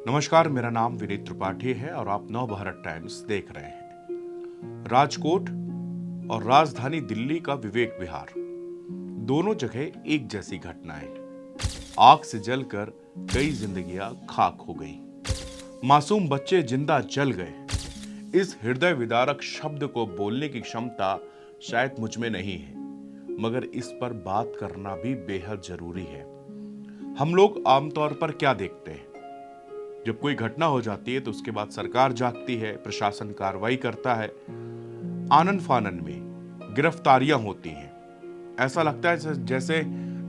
नमस्कार, मेरा नाम विनीत त्रिपाठी है और आप नवभारत टाइम्स देख रहे हैं। राजकोट और राजधानी दिल्ली का विवेक विहार, दोनों जगह एक जैसी घटनाएं। आग से जलकर कई जिंदगियां खाक हो गई, मासूम बच्चे जिंदा जल गए। इस हृदय विदारक शब्द को बोलने की क्षमता शायद मुझ में नहीं है, मगर इस पर बात करना भी बेहद जरूरी है। हम लोग आमतौर पर क्या देखते हैं, जब कोई घटना हो जाती है तो उसके बाद सरकार जागती है, प्रशासन कार्रवाई करता है, आनन फानन में गिरफ्तारियां होती हैं। ऐसा लगता है जैसे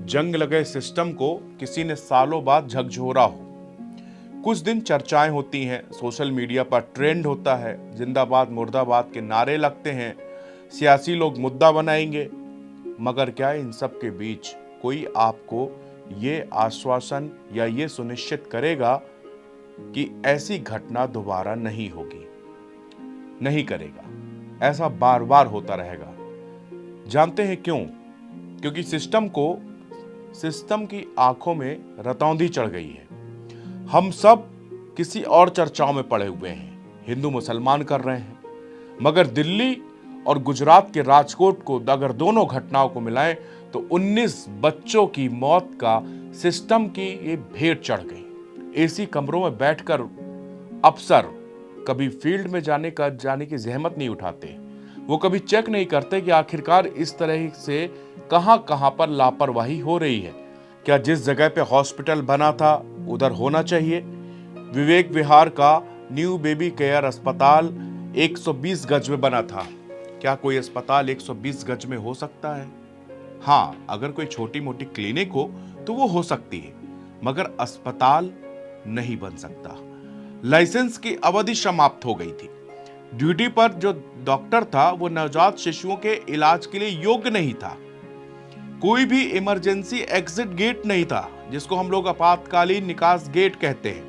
जंग लगे सिस्टम को किसी ने सालों बाद झकझोरा हो। कुछ दिन चर्चाएं होती हैं, सोशल मीडिया पर ट्रेंड होता है, जिंदाबाद मुर्दाबाद के नारे लगते हैं, सियासी लोग मुद्दा बनाएंगे। मगर क्या इन सब के बीच कोई आपको ये आश्वासन या ये सुनिश्चित करेगा कि ऐसी घटना दोबारा नहीं होगी? नहीं करेगा। ऐसा बार बार होता रहेगा। जानते हैं क्यों? क्योंकि सिस्टम की आंखों में रतौंधी चढ़ गई है। हम सब किसी और चर्चाओं में पड़े हुए हैं, हिंदू मुसलमान कर रहे हैं। मगर दिल्ली और गुजरात के राजकोट को अगर दोनों घटनाओं को मिलाएं तो 19 बच्चों की मौत का सिस्टम की ये भेंट चढ़ गई। एसी कमरों में बैठकर अफसर कभी फील्ड में जाने की जहमत नहीं उठाते। वो कभी चेक नहीं करते कि आखिरकार इस तरह से कहां पर लापरवाही हो रही है। क्या जिस जगह पे हॉस्पिटल बना था उधर होना चाहिए? विवेक विहार का न्यू बेबी केयर अस्पताल 120 गज में बना था। क्या कोई अस्पताल 120 गज में हो सकता है? हाँ, अगर कोई छोटी मोटी क्लिनिक हो तो वो हो सकती है, मगर अस्पताल नहीं बन सकता। लाइसेंस की अवधि समाप्त हो गई थी। ड्यूटी पर जो डॉक्टर था वो नवजात शिशुओं के इलाज के लिए योग्य नहीं था। कोई भी इमरजेंसी एग्जिट गेट नहीं था, जिसको हम लोग आपातकालीन निकास गेट कहते हैं।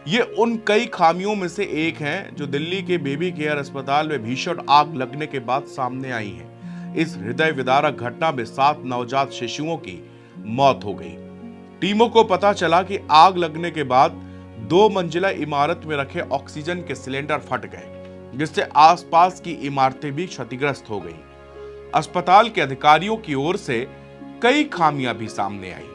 ये उन कई खामियों में से एक है जो दिल्ली के बेबी केयर अस्पताल में भीषण आग लगने के बाद सामने आई है। इस हृदय विदारक घटना में 7 नवजात शिशुओं की मौत हो गई। टीमों को पता चला कि आग लगने के बाद 2 मंजिला इमारत में रखे ऑक्सीजन के सिलेंडर फट गए, जिससे आसपास की इमारतें भी क्षतिग्रस्त हो गई। अस्पताल के अधिकारियों की ओर से कई खामियां भी सामने आई।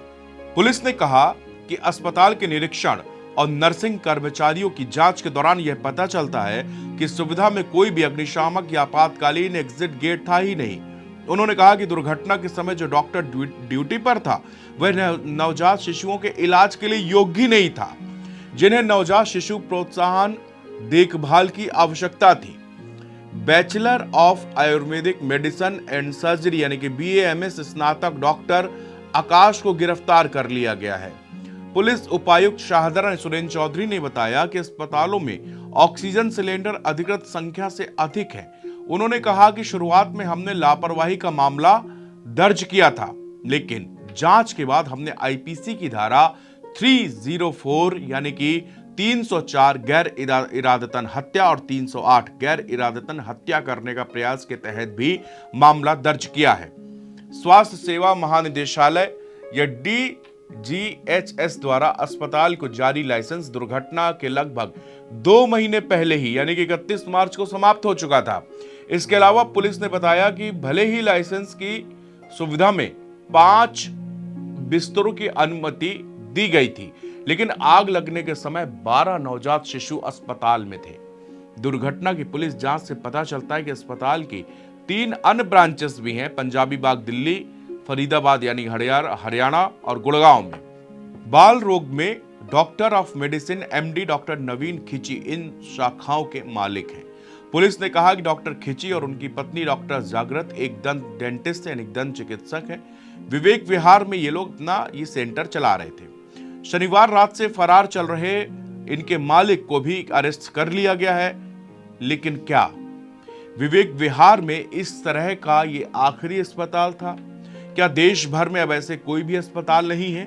पुलिस ने कहा कि अस्पताल के निरीक्षण और नर्सिंग कर्मचारियों की जांच के दौरान यह पता चलता है कि सुविधा में कोई भी अग्निशामक या आपातकालीन एग्जिट गेट था ही नहीं। उन्होंने कहा कि दुर्घटना के समय जो डॉक्टर ड्यूटी पर था वह नवजात शिशुओं के इलाज के लिए योग्य ही नहीं था, जिन्हें नवजात शिशु प्रोत्साहन देखभाल की आवश्यकता थी। Bachelor of Ayurvedic medicine and surgery यानी कि BAMS स्नातक डॉक्टर आकाश को गिरफ्तार कर लिया गया है। पुलिस उपायुक्त शाहदरा सुरेंद्र चौधरी ने बताया कि अस्पतालों में ऑक्सीजन सिलेंडर अधिकृत संख्या से अधिक है। उन्होंने कहा कि शुरुआत में हमने लापरवाही का मामला दर्ज किया था, लेकिन जांच के बाद हमने IPC की धारा 304 यानी कि 304 गैर इरादतन हत्या और 308 गैर इरादतन हत्या करने का प्रयास के तहत भी मामला दर्ज किया है। स्वास्थ्य सेवा महानिदेशालय या DGHS द्वारा अस्पताल को जारी लाइसेंस दुर्घटना के लगभग 2 महीने पहले ही यानी कि 31 मार्च को समाप्त हो चुका था। इसके अलावा पुलिस ने बताया कि भले ही लाइसेंस की सुविधा में 5 बिस्तरों की अनुमति दी गई थी, लेकिन आग लगने के समय 12 नवजात शिशु अस्पताल में थे। दुर्घटना की पुलिस जांच से पता चलता है कि अस्पताल की 3 अन्य ब्रांचेस भी हैं, पंजाबी बाग दिल्ली, फरीदाबाद यानी हरियाणा और गुड़गांव में। बाल रोग में doctor of medicine MD doctor Naveen Khichi इन शाखाओं के मालिक हैं। पुलिस ने कहा कि डॉक्टर खिची और उनकी पत्नी डॉक्टर जागृत एक दंत डेंटिस्ट यानी दंत चिकित्सक है। विवेक विहार में ये लोग अपना ये सेंटर चला रहे थे। शनिवार रात से फरार चल रहे इनके मालिक को भी अरेस्ट कर लिया गया है। लेकिन क्या विवेक विहार में इस तरह का ये आखिरी अस्पताल था? क्या देश भर में अब ऐसे कोई भी अस्पताल नहीं है?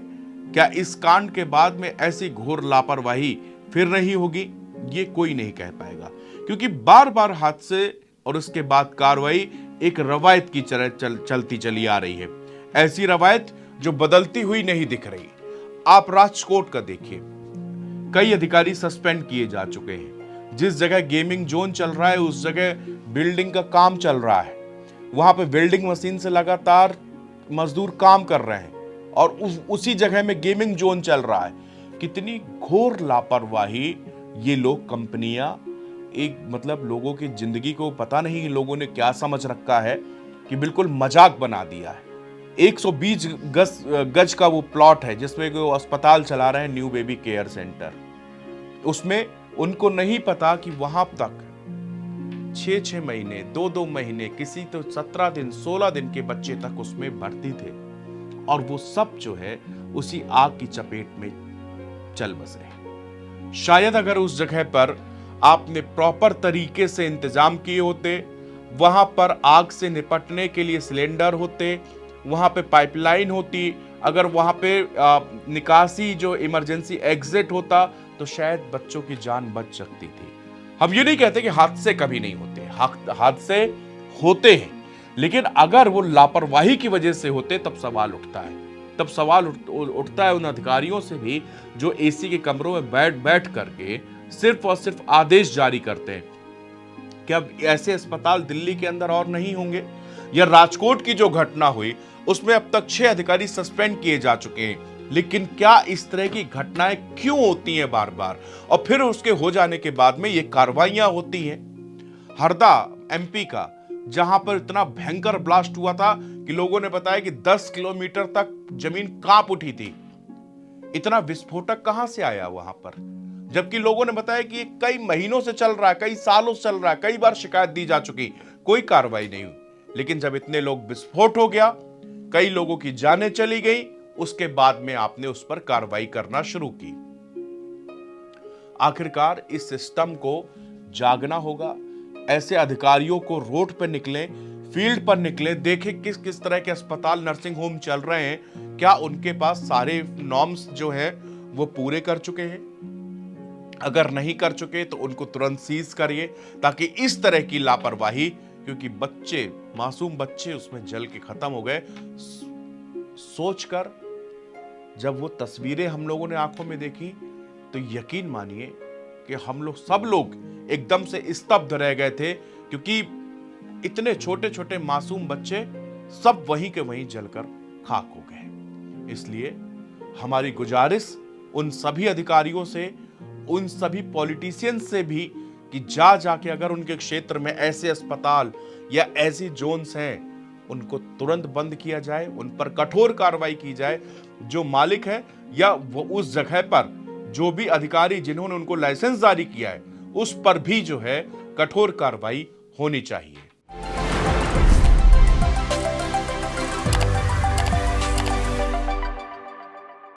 क्या इस कांड के बाद में ऐसी घोर लापरवाही फिर नहीं होगी? ये कोई नहीं कह पाएगा, क्योंकि बार बार हादसे और उसके बाद कार्रवाई एक रवायत की तरह चलती चली आ रही है। ऐसी रवायत जो बदलती हुई नहीं दिख रही। आप राजकोट का देखिए, कई अधिकारी सस्पेंड किए जा चुके हैं। जिस जगह गेमिंग जोन चल रहा है उस जगह बिल्डिंग का काम चल रहा है, वहां पे वेल्डिंग मशीन से लगातार मजदूर काम कर रहे हैं और उसी जगह में गेमिंग जोन चल रहा है। कितनी घोर लापरवाही ये लोग, कंपनियां, एक मतलब लोगों की जिंदगी को पता नहीं कि लोगों ने क्या समझ रखा है कि बिल्कुल मजाक बना दिया है। 120 गज का वो प्लॉट है जिसमें वो अस्पताल चला रहे हैं, न्यू बेबी केयर सेंटर। उसमें उनको नहीं पता कि वहां तक 6-6 महीने, 2-2 महीने, किसी तो 17 दिन, 16 दिन के बच्चे तक उसमें भर्ती थे और वो सब जो है उसी आग की चपेट में चल बसे। शायद अगर उस जगह पर आपने प्रॉपर तरीके से इंतजाम किए होते, वहां पर आग से निपटने के लिए सिलेंडर होते, वहां पे पाइपलाइन होती, अगर वहां पे निकासी जो इमरजेंसी एग्जिट होता, तो शायद बच्चों की जान बच सकती थी। हम ये नहीं कहते कि हादसे कभी नहीं होते, हादसे होते हैं, लेकिन अगर वो लापरवाही की वजह से होते तब सवाल उठता है। तब सवाल उठता है उन अधिकारियों से भी जो एसी के कमरों में बैठ करके सिर्फ और सिर्फ आदेश जारी करते हैं। क्या ऐसे अस्पताल दिल्ली के अंदर और नहीं होंगे? या राजकोट की जो घटना हुई उसमें अब तक 6 अधिकारी सस्पेंड किए जा चुके हैं, लेकिन क्या इस तरह की घटनाएं क्यों होती हैं बार बार और फिर उसके हो जाने के बाद में ये कार्रवाइयां होती हैं? हरदा एमपी का, जहां पर इतना भयंकर ब्लास्ट हुआ था कि लोगों ने बताया कि 10 किलोमीटर तक जमीन कांप उठी थी। इतना विस्फोटक कहां से आया वहां पर? जबकि लोगों ने बताया कि कई महीनों से चल रहा है, कई सालों से चल रहा है, कई बार शिकायत दी जा चुकी, कोई कार्रवाई नहीं हुई। लेकिन जब इतने लोग विस्फोट हो गया, कई लोगों की जानें चली गई, उसके बाद में आपने उस पर कार्रवाई करना शुरू की। आखिरकार इस सिस्टम को जागना होगा। ऐसे अधिकारियों को रोड पर निकलें, फील्ड पर निकलें, देखें किस किस तरह के अस्पताल, नर्सिंग होम चल रहे हैं, क्या उनके पास सारे नॉर्म्स जो है वो पूरे कर चुके हैं। अगर नहीं कर चुके तो उनको तुरंत सीज करिए, ताकि इस तरह की लापरवाही, क्योंकि बच्चे, मासूम बच्चे उसमें जल के खत्म हो गए, सोचकर जब वो तस्वीरें हम लोगों ने आंखों में देखी तो यकीन मानिए कि हम लोग, सब लोग एकदम से स्तब्ध रह गए थे, क्योंकि इतने छोटे छोटे मासूम बच्चे सब वहीं के वहीं जलकर खाक हो गए। इसलिए हमारी गुजारिश उन सभी अधिकारियों से, उन सभी पॉलिटिशियंस से भी कि जाके अगर उनके क्षेत्र में ऐसे अस्पताल या ऐसी जोन्स हैं, उनको तुरंत बंद किया जाए, उन पर कठोर कार्रवाई की जाए। जो मालिक है या वो उस जगह पर जो भी अधिकारी जिन्होंने उनको लाइसेंस जारी किया है, उस पर भी जो है कठोर कार्रवाई होनी चाहिए।